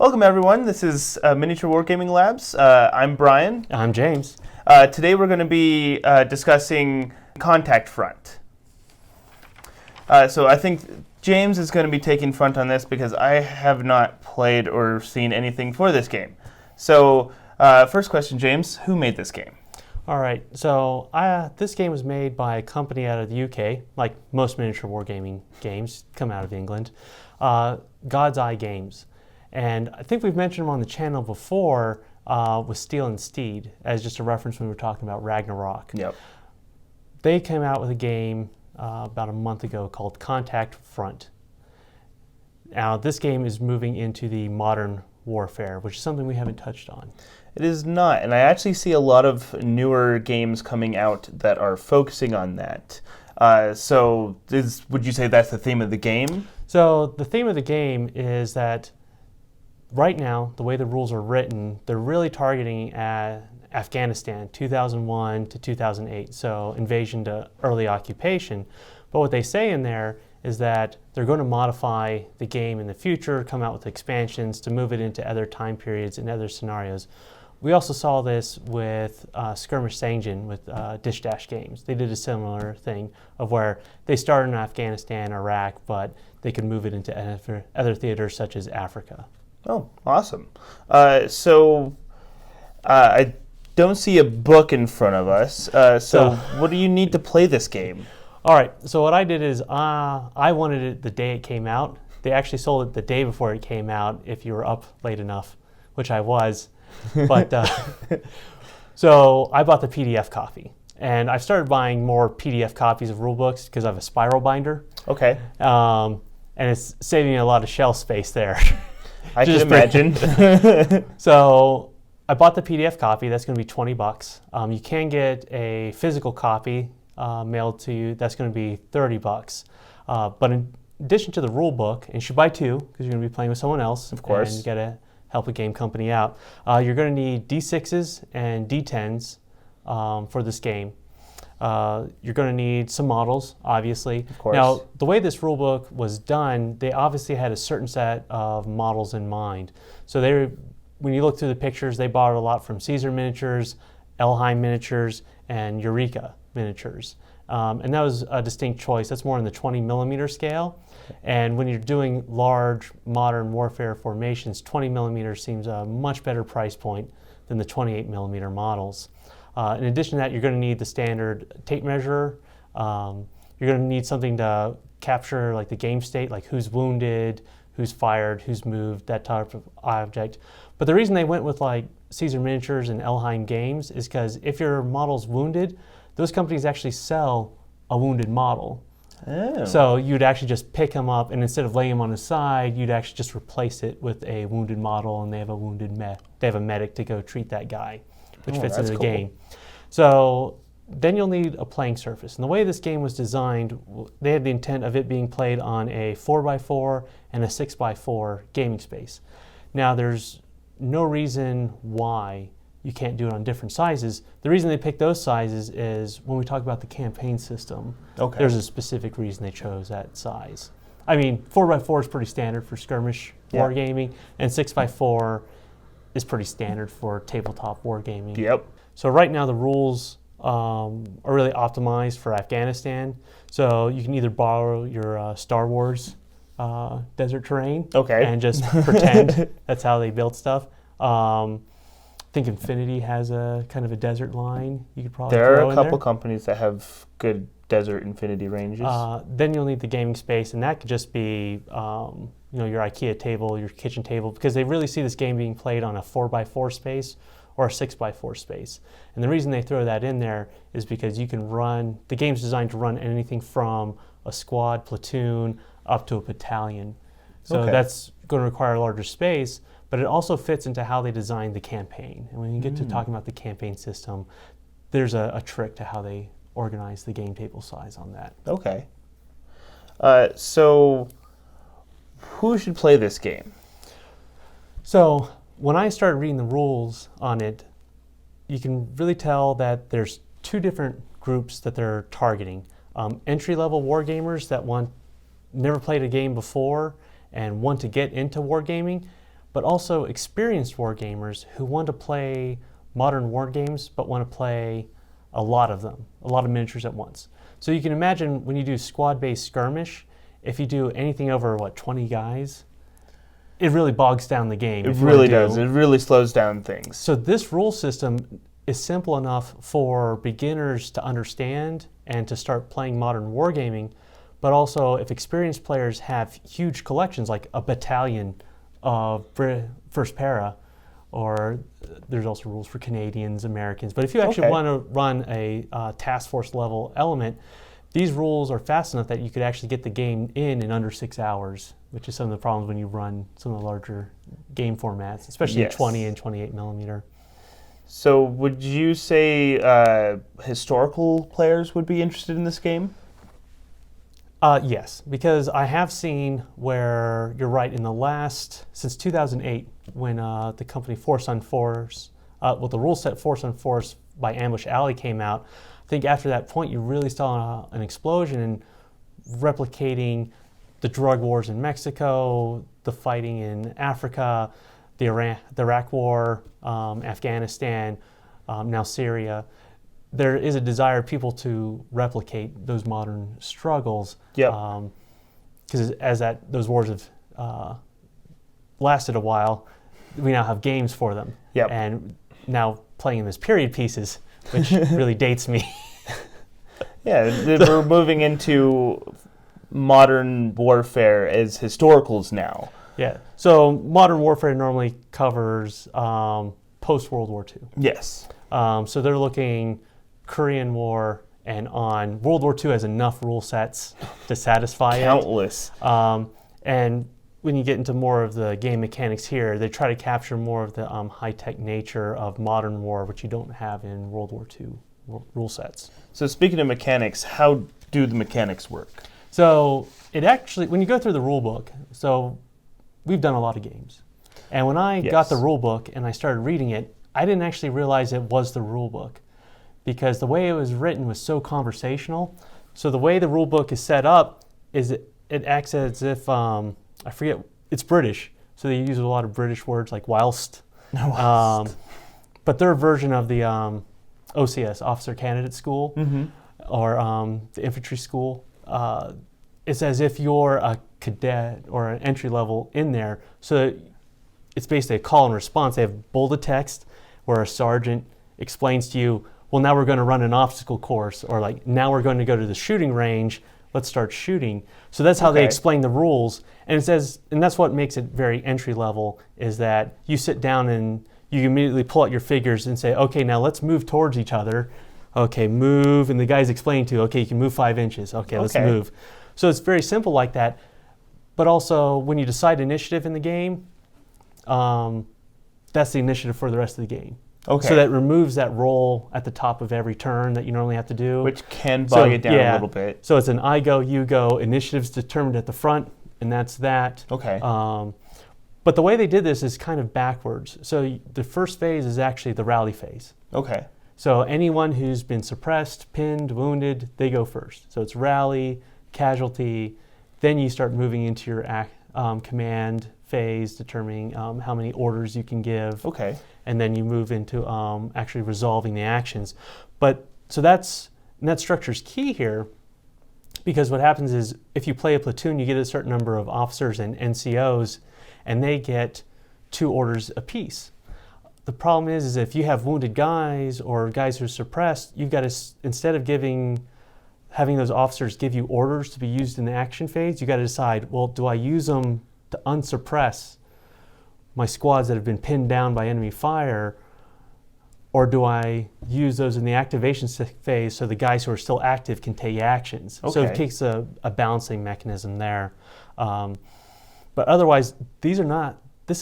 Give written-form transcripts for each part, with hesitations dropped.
Welcome everyone, this is Miniature Wargaming Labs. I'm Brian. I'm James. Today we're going to be discussing Contact Front. So I think James is going to be taking front on this because I have not played or seen anything for this game. So first question, James, who made this game? All right, so this game was made by a company out of the UK, like most miniature wargaming games come out of England, God's Eye Games. And I think we've mentioned them on the channel before with Steel and Steed as just a reference when we were talking about Ragnarok. Yep. They came out with a game about a month ago called Contact Front. Now this game is moving into the modern warfare, which is something we haven't touched on. It is not, and I actually see a lot of newer games coming out that are focusing on that. Would you say that's the theme of the game? So the theme of the game is that right now, the way the rules are written, they're really targeting Afghanistan, 2001 to 2008, so invasion to early occupation. But what they say in there is that they're going to modify the game in the future, come out with expansions to move it into other time periods and other scenarios. We also saw this with Skirmish Sanction with Dish Dash Games. They did a similar thing of where they started in Afghanistan, Iraq, but they could move it into other theaters such as Africa. Oh, awesome. I don't see a book in front of us. So what do you need to play this game? All right, so what I did is I wanted it the day it came out. They actually sold it the day before it came out if you were up late enough, which I was. But so I bought the PDF copy. And I've started buying more PDF copies of rulebooks because I have a spiral binder. Okay. And it's saving me a lot of shelf space there. I can imagine. So I bought the PDF copy. That's going to be $20. You can get a physical copy mailed to you. That's going to be $30. But in addition to the rule book, and you should buy two because you're going to be playing with someone else. Of course. And you got to help a game company out. You're going to need D6s and D10s for this game. You're going to need some models, obviously. Of course. Now, the way this rulebook was done, they obviously had a certain set of models in mind. So when you look through the pictures, they borrowed a lot from Caesar Miniatures, Elheim Miniatures, and Eureka Miniatures. And that was a distinct choice. That's more in the 20 millimeter scale. And when you're doing large modern warfare formations, 20 millimeters seems a much better price point than the 28 millimeter models. In addition to that, you're going to need the standard tape measure. You're going to need something to capture like the game state, like who's wounded, who's fired, who's moved, that type of object. But the reason they went with like Caesar Miniatures and Elheim Games is because if your model's wounded, those companies actually sell a wounded model. Oh. So you'd actually just pick them up, and instead of laying them on the side, you'd actually just replace it with a wounded model, and they have a medic to go treat that guy, which fits into the game. So then you'll need a playing surface. And the way this game was designed, they had the intent of it being played on a 4x4 and a 6x4 gaming space. Now there's no reason why you can't do it on different sizes. The reason they picked those sizes is when we talk about the campaign system, there's a specific reason they chose that size. I mean, 4x4 is pretty standard for skirmish wargaming, and 6x4 is pretty standard for tabletop wargaming. Yep. So right now the rules are really optimized for Afghanistan. So you can either borrow your Star Wars desert terrain and just pretend that's how they build stuff. I think Infinity has a kind of a desert line you could probably There throw are a in couple there. companies that have good desert Infinity ranges. Then you'll need the gaming space, and that could just be your IKEA table, your kitchen table, because they really see this game being played on a 4x4 space or a 6x4 space. And the reason they throw that in there is because you can run, the game's designed to run anything from a squad, platoon, up to a battalion. So that's going to require a larger space, but it also fits into how they designed the campaign. And when you get to talking about the campaign system, there's a trick to how they organize the game table size on that. Okay. So who should play this game? So when I started reading the rules on it, you can really tell that there's two different groups that they're targeting. Entry-level wargamers that never played a game before and want to get into wargaming, but also experienced wargamers who want to play modern war games but want to play a lot of them, a lot of miniatures at once. So you can imagine when you do squad-based skirmish, if you do anything over, 20 guys, it really bogs down the game. It really does. It really slows down things. So this rule system is simple enough for beginners to understand and to start playing modern wargaming, but also if experienced players have huge collections like a battalion of First Para, or there's also rules for Canadians, Americans. But if you actually want to run a task force level element, these rules are fast enough that you could actually get the game in under 6 hours, which is some of the problems when you run some of the larger game formats, especially 20 and 28 millimeter. So would you say historical players would be interested in this game? Yes, because I have seen where you're right. Since 2008, when the company Force on Force, the rule set Force on Force by Ambush Alley came out, I think after that point you really saw an explosion in replicating the drug wars in Mexico, the fighting in Africa, the Iraq War, Afghanistan, now Syria. There is a desire of people to replicate those modern struggles. Because those wars have lasted a while, we now have games for them. And now playing them as period pieces, which really dates me. We're moving into modern warfare as historicals now. So modern warfare normally covers post-World War II. Yes. So they're looking Korean War and on. World War II has enough rule sets to satisfy Countless. And when you get into more of the game mechanics here, they try to capture more of the high-tech nature of modern war, which you don't have in World War II rule sets. So speaking of mechanics, how do the mechanics work? So it actually, when you go through the rule book, so we've done a lot of games. And when I got the rule book and I started reading it, I didn't actually realize it was the rule book, because the way it was written was so conversational. So the way the rule book is set up is it acts as if, I forget, it's British. So they use a lot of British words like whilst. But their version of the OCS, Officer Candidate School, or the infantry school, it's as if you're a cadet or an entry level in there. So it's basically a call and response. They have bolded text where a sergeant explains to you, well, now we're going to run an obstacle course, or like, now we're going to go to the shooting range, let's start shooting. So that's how they explain the rules. And it says, and that's what makes it very entry level, is that you sit down and you immediately pull out your figures and say, okay, now let's move towards each other. Okay, move. And the guy's explaining to you, okay, you can move 5 inches. Okay, let's move. So it's very simple like that. But also, when you decide initiative in the game, that's the initiative for the rest of the game. So that removes that roll at the top of every turn that you normally have to do. Which can bog it down a little bit. So it's an I go, you go, initiative's determined at the front, and that's that. But the way they did this is kind of backwards. So the first phase is actually the rally phase. So anyone who's been suppressed, pinned, wounded, they go first. So it's rally, casualty, then you start moving into your command phase, determining how many orders you can give. And then you move into actually resolving the actions. But so that structure is key here, because what happens is if you play a platoon, you get a certain number of officers and NCOs, and they get 2 orders apiece. The problem is if you have wounded guys or guys who are suppressed, you've got to, instead of having those officers give you orders to be used in the action phase, you got to decide, well, do I use them to unsuppress my squads that have been pinned down by enemy fire, or do I use those in the activation phase so the guys who are still active can take actions? So it takes a balancing mechanism there. But otherwise, this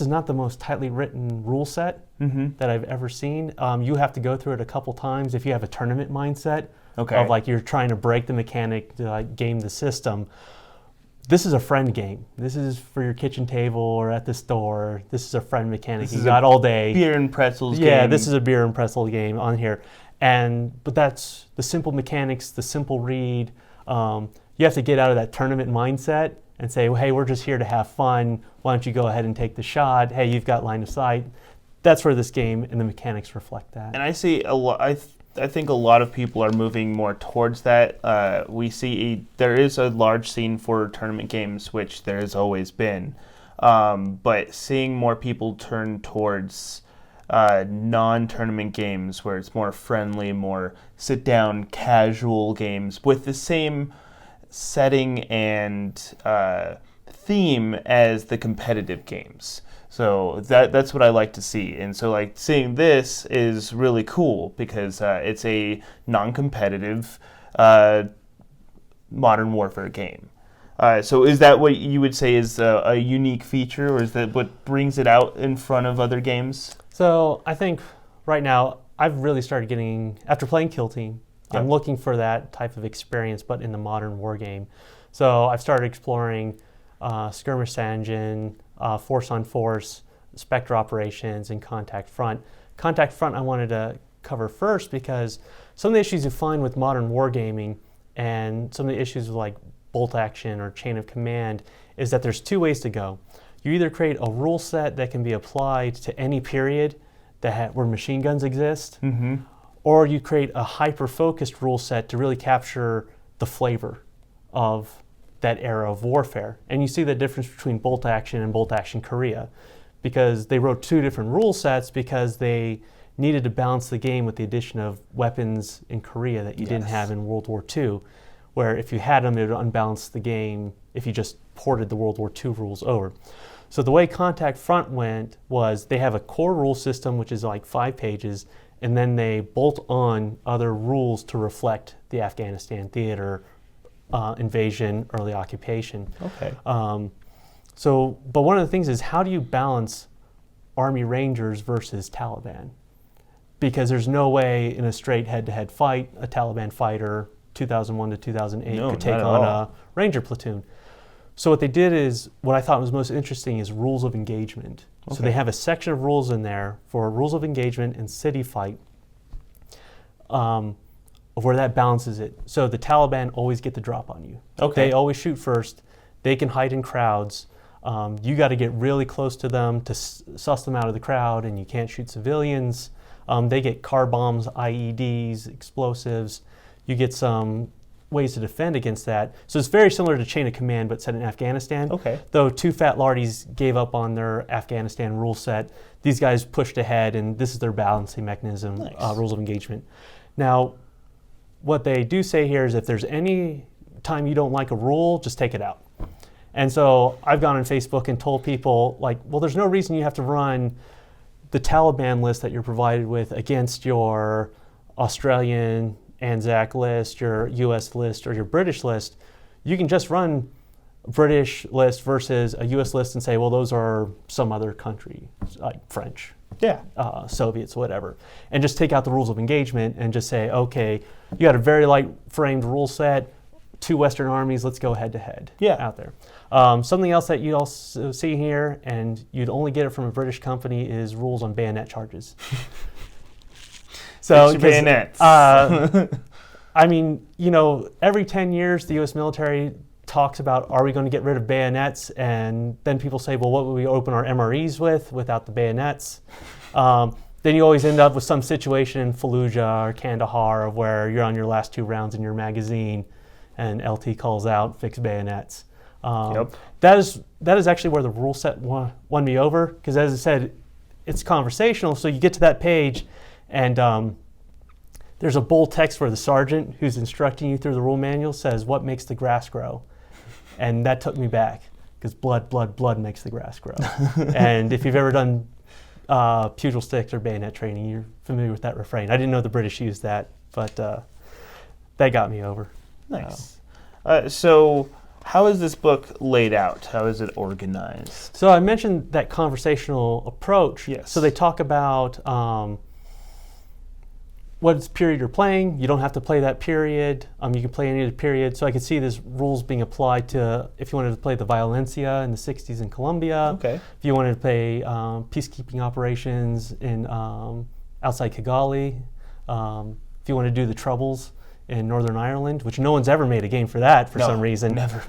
is not the most tightly written rule set that I've ever seen. You have to go through it a couple times if you have a tournament mindset of like you're trying to break the mechanic to like game the system. This is a friend game. This is for your kitchen table or at the store. This is a friend mechanic you got all day. Beer and pretzels game. Yeah, this is a beer and pretzel game on here. But that's the simple mechanics, the simple read. You have to get out of that tournament mindset and say, well, hey, we're just here to have fun. why don't you go ahead and take the shot? Hey, you've got line of sight. That's where this game and the mechanics reflect that. And I see a lot. I think a lot of people are moving more towards that. We see there is a large scene for tournament games, which there has always been, but seeing more people turn towards non-tournament games where it's more friendly, more sit-down, casual games with the same setting and theme as the competitive games. So that's what I like to see. And so like seeing this is really cool because it's a non-competitive modern warfare game. So is that what you would say is a unique feature, or is that what brings it out in front of other games? So I think right now I've really started getting, after playing Kill Team, Yep. I'm looking for that type of experience, but in the modern war game. So I've started exploring skirmish engine, force on force, Spectre operations, and contact front. Contact front I wanted to cover first because some of the issues you find with modern wargaming and some of the issues with like bolt action or chain of command is that there's two ways to go. You either create a rule set that can be applied to any period where machine guns exist, or you create a hyper-focused rule set to really capture the flavor of that era of warfare. And you see the difference between bolt action and bolt action Korea, because they wrote two different rule sets because they needed to balance the game with the addition of weapons in Korea that you didn't have in World War II, where if you had them, it would unbalance the game if you just ported the World War II rules over. So the way Contact Front went was they have a core rule system, which is like 5 pages, and then they bolt on other rules to reflect the Afghanistan theater, invasion, early occupation. Okay. But one of the things is, how do you balance Army Rangers versus Taliban? Because there's no way in a straight head-to-head fight, a Taliban fighter, 2001 to 2008, could take on a Ranger platoon. So what they did is, what I thought was most interesting is rules of engagement. Okay. So they have a section of rules in there for rules of engagement and city fight, where that balances it. So the Taliban always get the drop on you. Okay. They always shoot first. They can hide in crowds. You got to get really close to them to suss them out of the crowd, and you can't shoot civilians. They get car bombs, IEDs, explosives. You get some ways to defend against that. So it's very similar to Chain of Command, but set in Afghanistan. Okay. Though two fat lardies gave up on their Afghanistan rule set, these guys pushed ahead, and this is their balancing mechanism, rules of engagement. Now, what they do say here is if there's any time you don't like a rule, just take it out. And so I've gone on Facebook and told people, like, well, there's no reason you have to run the Taliban list that you're provided with against your Australian ANZAC list, your US list, or your British list. You can just run British list versus a US list and say, well, those are some other country, like French, Soviets, whatever. And just take out the rules of engagement and just say, okay, you got a very light framed rule set, 2 Western armies, let's go head to head out there. Something else that you also see here, and you'd only get it from a British company, is rules on bayonet charges. So bayonets. I mean, you know, every 10 years the U.S. military talks about, are we going to get rid of bayonets? And then people say, well, what would we open our MREs with without the bayonets? Then you always end up with some situation in Fallujah or Kandahar where you're on your last 2 rounds in your magazine and LT calls out, fix bayonets. That is actually where the rule set won me over, because as I said, it's conversational, so you get to that page and there's a bold text where the sergeant who's instructing you through the rule manual says, what makes the grass grow? And that took me back, because blood makes the grass grow. And if you've ever done pugil sticks or bayonet training, you're familiar with that refrain. I didn't know the British used that, but that got me over. Nice. So how is this book laid out? How is it organized? So I mentioned that conversational approach. Yes. So they talk about what period you're playing. You don't have to play that period. You can play any other period. So I could see this rules being applied to if you wanted to play the Violencia in the 60s in Colombia. Okay. If you wanted to play peacekeeping operations in outside Kigali. If you want to do the Troubles in Northern Ireland, which no one's ever made a game for that for some reason. Never.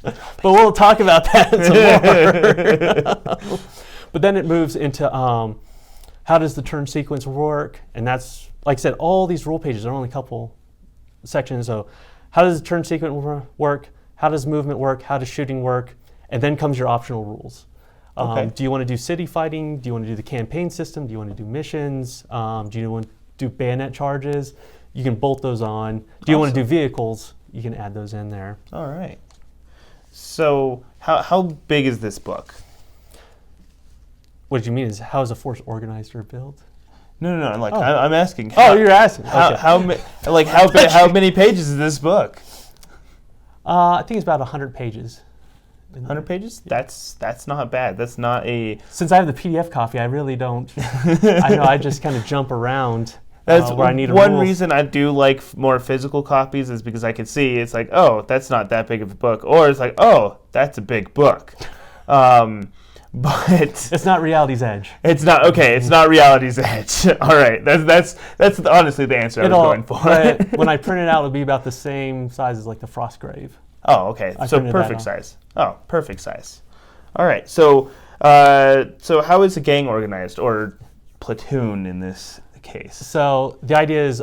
But we'll talk about that some more. But then it moves into how does the turn sequence work? And that's, like I said, all these rule pages are only a couple sections. So how does the turn sequence work? How does movement work? How does shooting work? And then comes your optional rules. Do you want to do city fighting? Do you want to do the campaign system? Do you want to do missions? Do you want to do bayonet charges? You can bolt those on. Do you want to do vehicles? You can add those in there. All right. So how big is this book? What do you mean? Is how is a force organized or built? No. Like I'm asking. You're asking. How many pages is this book? I think it's about 100 pages. 100 pages? That's not bad. That's not a... Since I have the PDF copy, I really don't... I know I just kind of jump around that's where I need one reason I do like more physical copies is because I can see it's like, oh, that's not that big of a book. Or it's like, oh, that's a big book. But it's not Reality's Edge. It's not okay. It's not Reality's Edge. All right, that's honestly the answer I was going for. But when I print it out, it'll be about the same size as like the Frostgrave. Oh, okay. So perfect size. Oh, perfect size. All right. So how is a gang organized, or platoon in this case? So the idea is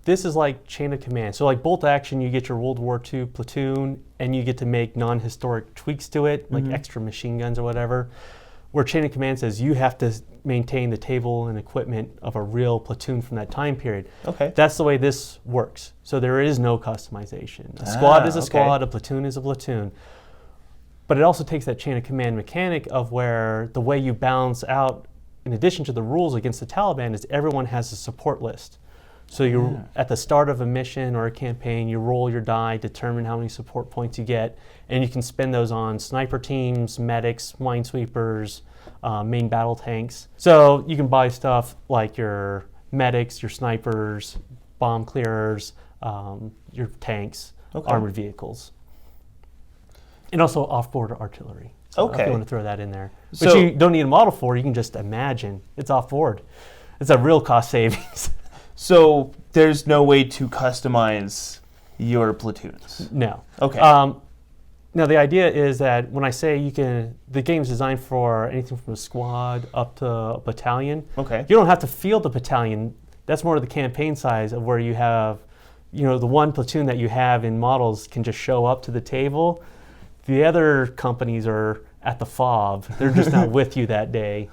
this is like chain of command. So like bolt action, you get your World War II platoon, and you get to make non-historic tweaks to it, like extra machine guns or whatever. Where chain of command says you have to maintain the table and equipment of a real platoon from that time period. Okay. That's the way this works. So there is no customization. A squad is a squad, a platoon is a platoon. But it also takes that chain of command mechanic of where the way you balance out, in addition to the rules against the Taliban, is everyone has a support list. So you at the start of a mission or a campaign, you roll your die, determine how many support points you get, and you can spend those on sniper teams, medics, minesweepers, main battle tanks. So you can buy stuff like your medics, your snipers, bomb clearers, your tanks, armored vehicles, and also off-board artillery. So if you want to throw that in there. But you don't need a model for, you can just imagine. It's off-board. It's a real cost savings. So there's no way to customize your platoons? No. Okay. Now the idea is that when I say you can, the game's designed for anything from a squad up to a battalion. Okay. You don't have to field the battalion. That's more of the campaign size of where you have, the one platoon that you have in models can just show up to the table. The other companies are at the FOB. They're just not with you that day.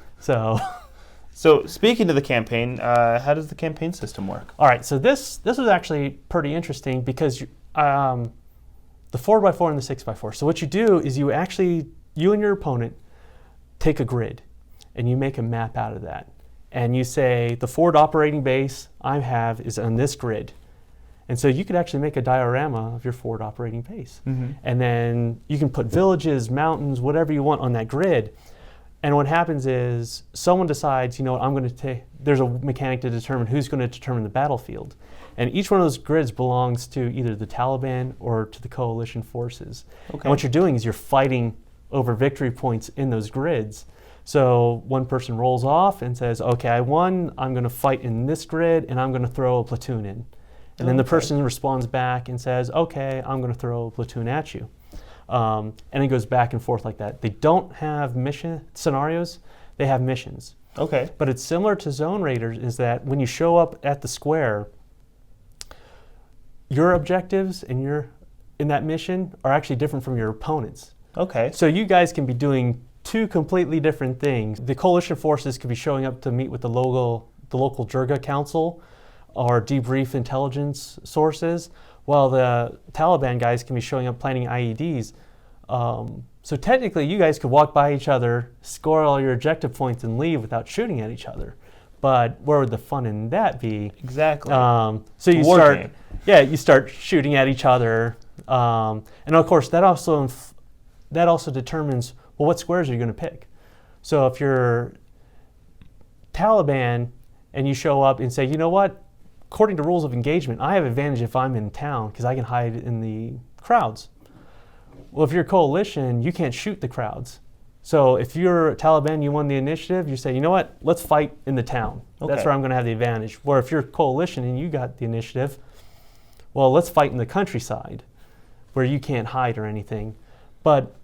So speaking of the campaign, how does the campaign system work? All right, so this was actually pretty interesting because the 4x4 and the 6x4. So what you do is you and your opponent take a grid and you make a map out of that. And you say the forward operating base I have is on this grid. And so you could actually make a diorama of your forward operating base. And then you can put villages, mountains, whatever you want on that grid. And what happens is someone decides, I'm going to take, there's a mechanic to determine who's going to determine the battlefield. And each one of those grids belongs to either the Taliban or to the coalition forces. Okay. And what you're doing is you're fighting over victory points in those grids. So one person rolls off and says, okay, I won, I'm going to fight in this grid and I'm going to throw a platoon in. And then the person responds back and says, okay, I'm going to throw a platoon at you. And it goes back and forth like that. They don't have mission scenarios, they have missions. Okay. But it's similar to Zone Raiders is that when you show up at the square, your objectives and in that mission are actually different from your opponent's. Okay. So you guys can be doing two completely different things. The coalition forces could be showing up to meet with the local Jirga Council or debrief intelligence sources, while the Taliban guys can be showing up planning IEDs. So technically, you guys could walk by each other, score all your objective points, and leave without shooting at each other. But where would the fun in that be? Exactly. So you start shooting at each other, and of course that also determines what squares are you going to pick. So if you're Taliban and you show up and say, you know what? According to rules of engagement, I have advantage if I'm in town because I can hide in the crowds. Well, if you're a coalition, you can't shoot the crowds. So if you're Taliban, you won the initiative, you say, you know what, let's fight in the town. Okay. That's where I'm going to have the advantage. Where if you're a coalition and you got the initiative, well, let's fight in the countryside. where you can't hide or anything. But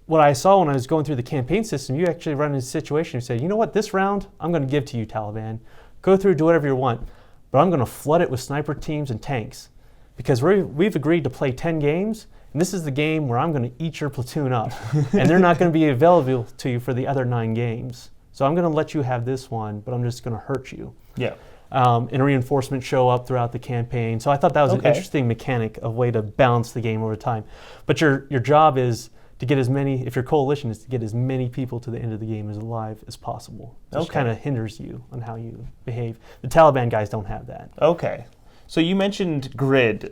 what I saw when I was going through the campaign system, you actually run into a situation. You say, you know what, this round I'm going to give to you, Taliban. Go through, do whatever you want, but I'm going to flood it with sniper teams and tanks, because we've agreed to play 10 games, and this is the game where I'm going to eat your platoon up, and they're not going to be available to you for the other 9 games. So I'm going to let you have this one, but I'm just going to hurt you. Yeah. And reinforcements show up throughout the campaign. So I thought that was an interesting mechanic, a way to balance the game over time. But your job is to get as many, if your coalition is to get as many people to the end of the game as alive as possible. Which kind of hinders you on how you behave. The Taliban guys don't have that. Okay. So you mentioned grid.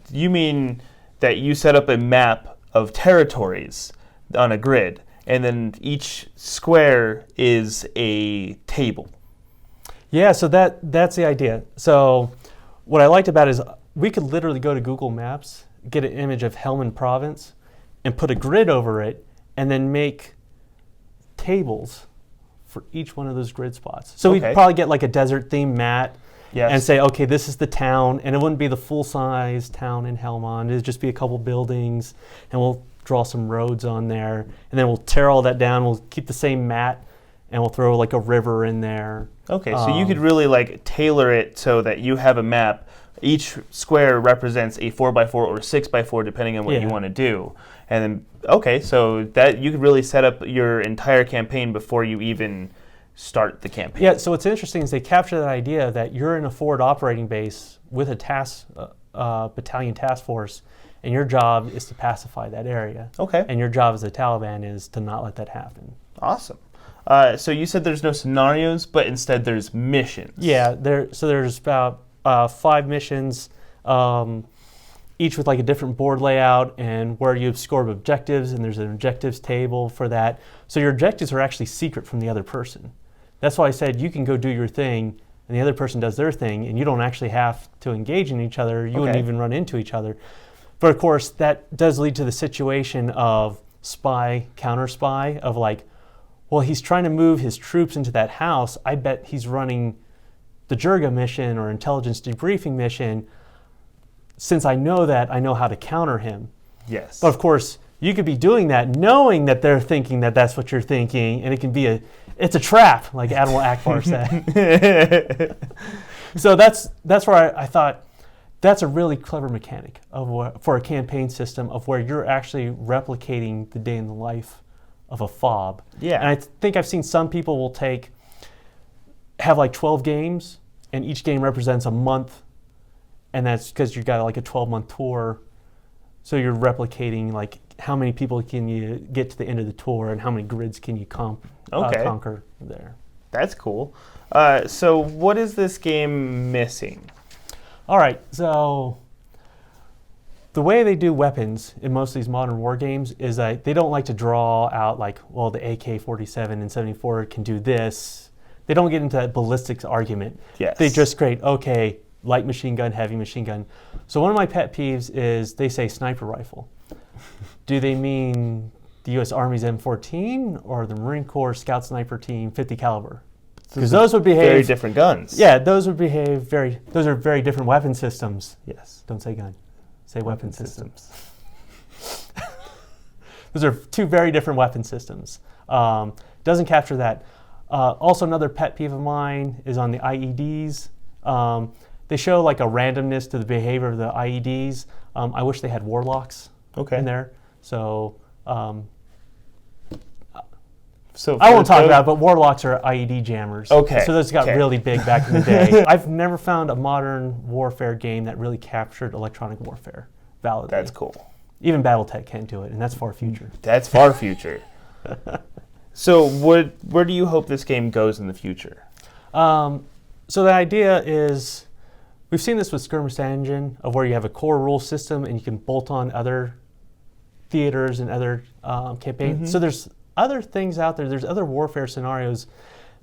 You mean that you set up a map of territories on a grid, and then each square is a table. Yeah, so that's the idea. So what I liked about it is we could literally go to Google Maps, get an image of Helmand Province, and put a grid over it, and then make tables for each one of those grid spots. So we'd probably get like a desert-themed map, and say, okay, this is the town, and it wouldn't be the full-size town in Helmand. It'd just be a couple buildings, and we'll draw some roads on there, and then we'll tear all that down. We'll keep the same mat, and we'll throw like a river in there. Okay, so you could really like tailor it so that you have a map. Each square represents a 4x4 or 6x4, depending on what you want to do. And then, so that you could really set up your entire campaign before you even start the campaign. Yeah, so what's interesting is they capture that idea that you're in a forward operating base with a battalion task force, and your job is to pacify that area. Okay. And your job as a Taliban is to not let that happen. Awesome. So you said there's no scenarios, but instead there's missions. Yeah, there's about 5 missions, each with like a different board layout, and where you score objectives, and there's an objectives table for that. So your objectives are actually secret from the other person. That's why I said you can go do your thing, and the other person does their thing, and you don't actually have to engage in each other. You wouldn't even run into each other. But of course, that does lead to the situation of spy, counter spy, of like, well, he's trying to move his troops into that house. I bet he's running the Jirga mission or intelligence debriefing mission. Since I know that, I know how to counter him. Yes. But of course, you could be doing that knowing that they're thinking that that's what you're thinking, and it can be it's a trap, like Admiral Akbar said. So that's where I thought that's a really clever mechanic for a campaign system of where you're actually replicating the day in the life of a FOB. Yeah. And I think I've seen some people will have like 12 games, and each game represents a month, and that's because you've got like a 12-month tour. So you're replicating like how many people can you get to the end of the tour, and how many grids can you conquer there. That's cool. So what is this game missing? All right, so the way they do weapons in most of these modern war games is that they don't like to draw out like, well, the AK-47 and 74 can do this. They don't get into that ballistics argument. Yes. They just create, light machine gun, heavy machine gun. So one of my pet peeves is they say sniper rifle. Do they mean the U.S. Army's M14 or the Marine Corps Scout Sniper Team 50 caliber? Because those would behave very different guns. Yeah, those are very different weapon systems. Yes. Don't say gun. Say weapon systems. Those are 2 very different weapon systems. Doesn't capture that. Also, another pet peeve of mine is on the IEDs. They show like a randomness to the behavior of the IEDs. I wish they had warlocks in there. So I won't talk about it, but warlocks are IED jammers. Okay. So those got really big back in the day. I've never found a modern warfare game that really captured electronic warfare validly. That's cool. Even BattleTech can't do it, and that's far future. That's far future. So where do you hope this game goes in the future? So the idea is, we've seen this with Skirmish Engine, of where you have a core rule system and you can bolt on other theaters and other campaigns. Mm-hmm. So there's other things out there. There's other warfare scenarios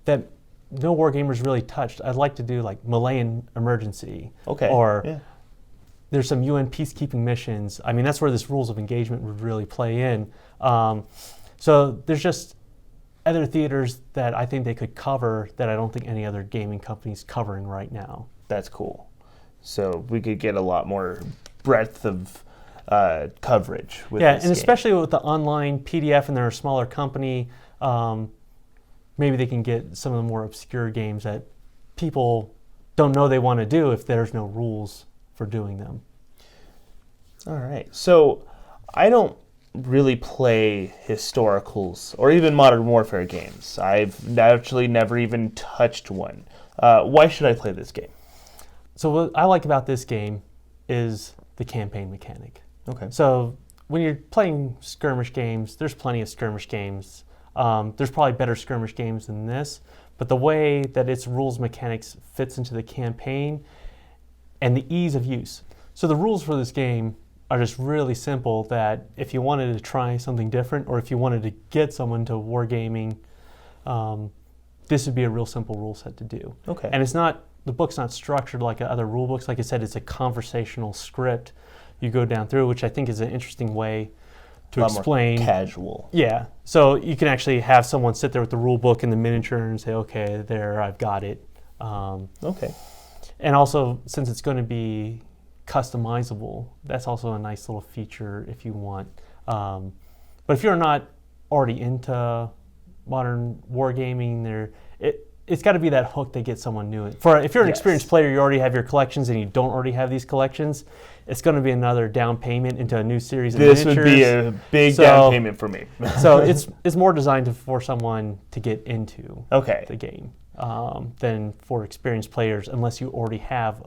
that no wargamers really touched. I'd like to do like Malayan Emergency. Or there's some UN peacekeeping missions. I mean, that's where this rules of engagement would really play in. So there's just other theaters that I think they could cover that I don't think any other gaming company's covering right now. That's cool. So we could get a lot more breadth of coverage with yeah, this and game. especially with the online PDF, and they're a smaller company, maybe they can get some of the more obscure games that people don't know they want to do if there's no rules for doing them. All right. So I don't really play historicals or even Modern Warfare games. I've actually never even touched one. Why should I play this game? So what I like about this game is the campaign mechanic. Okay. So when you're playing skirmish games, there's plenty of skirmish games. There's probably better skirmish games than this, but the way that its rules mechanics fits into the campaign and the ease of use. So the rules for this game are just really simple, that if you wanted to try something different or if you wanted to get someone to wargaming, this would be a real simple rule set to do. Okay. And the book's not structured like other rule books. Like I said, it's a conversational script you go down through, which I think is an interesting way to explain. More casual. Yeah. So you can actually have someone sit there with the rule book and the miniature and say, okay, there, I've got it. Okay. And also, since it's going to be customizable, that's also a nice little feature if you want. But if you're not already into modern wargaming, it's got to be that hook that gets someone new. If you're an experienced player, you already have your collections and you don't already have these collections, it's going to be another down payment into a new series of miniatures. This would be a big down payment for me. So it's more designed for someone to get into the game than for experienced players, unless you already have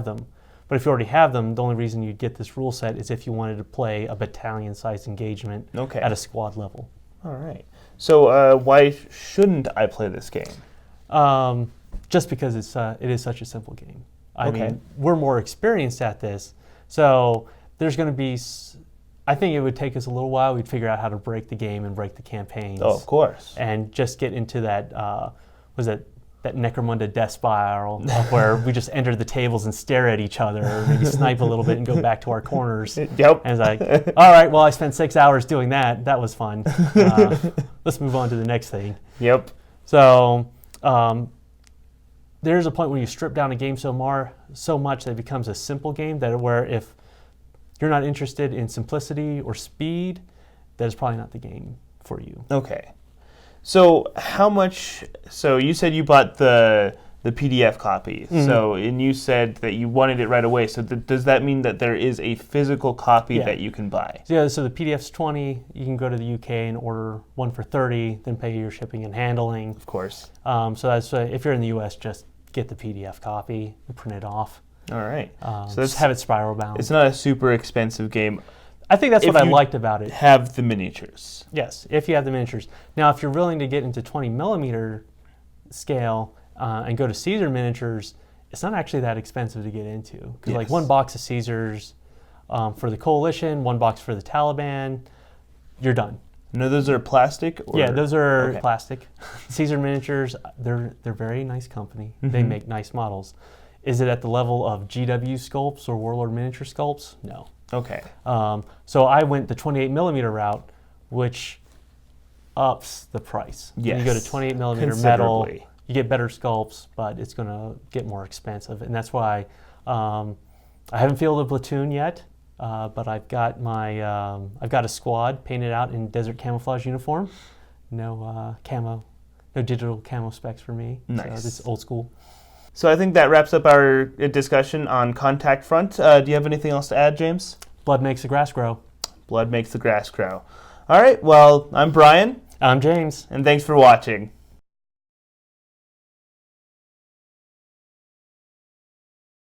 them. But if you already have them, the only reason you'd get this rule set is if you wanted to play a battalion-sized engagement at a squad level. All right. So why shouldn't I play this game? Just because it is such a simple game. I mean, we're more experienced at this, so there's going to be. I think it would take us a little while. We'd figure out how to break the game and break the campaigns. Oh, of course. And just get into that. That Necromunda death spiral of where we just enter the tables and stare at each other, or maybe snipe a little bit and go back to our corners. Yep. And it's like, all right, well, I spent 6 hours doing that. That was fun. Let's move on to the next thing. Yep. So there's a point where you strip down a game so much that it becomes a simple game, where if you're not interested in simplicity or speed, that is probably not the game for you. Okay. So how much? So you said you bought the PDF copy. Mm-hmm. So and you said that you wanted it right away. So does that mean that there is a physical copy that you can buy? Yeah. So the PDF's $20. You can go to the UK and order one for $30. Then pay your shipping and handling. Of course. So that's if you're in the US, just get the PDF copy and print it off. All right. So just have it spiral bound. It's not a super expensive game. I think that's what I liked about it. Have the miniatures. Yes, if you have the miniatures. Now, if you're willing to get into 20 millimeter scale and go to Caesar miniatures, it's not actually that expensive to get into. Because like one box of Caesars for the Coalition, one box for the Taliban, you're done. No, those are plastic? Yeah, those are plastic. Caesar miniatures, they're a very nice company. Mm-hmm. They make nice models. Is it at the level of GW sculpts or Warlord miniature sculpts? No. Okay. So I went the 28 millimeter route, which ups the price. Yes. When you go to 28 millimeter metal, you get better sculpts, but it's going to get more expensive, and that's why I haven't fielded a platoon yet, but I've got a squad painted out in desert camouflage uniform. No digital camo specs for me. Nice. So it's old school. So I think that wraps up our discussion on Contact Front. Do you have anything else to add, James? Blood makes the grass grow. Blood makes the grass grow. All right, well, I'm Brian. I'm James. And thanks for watching.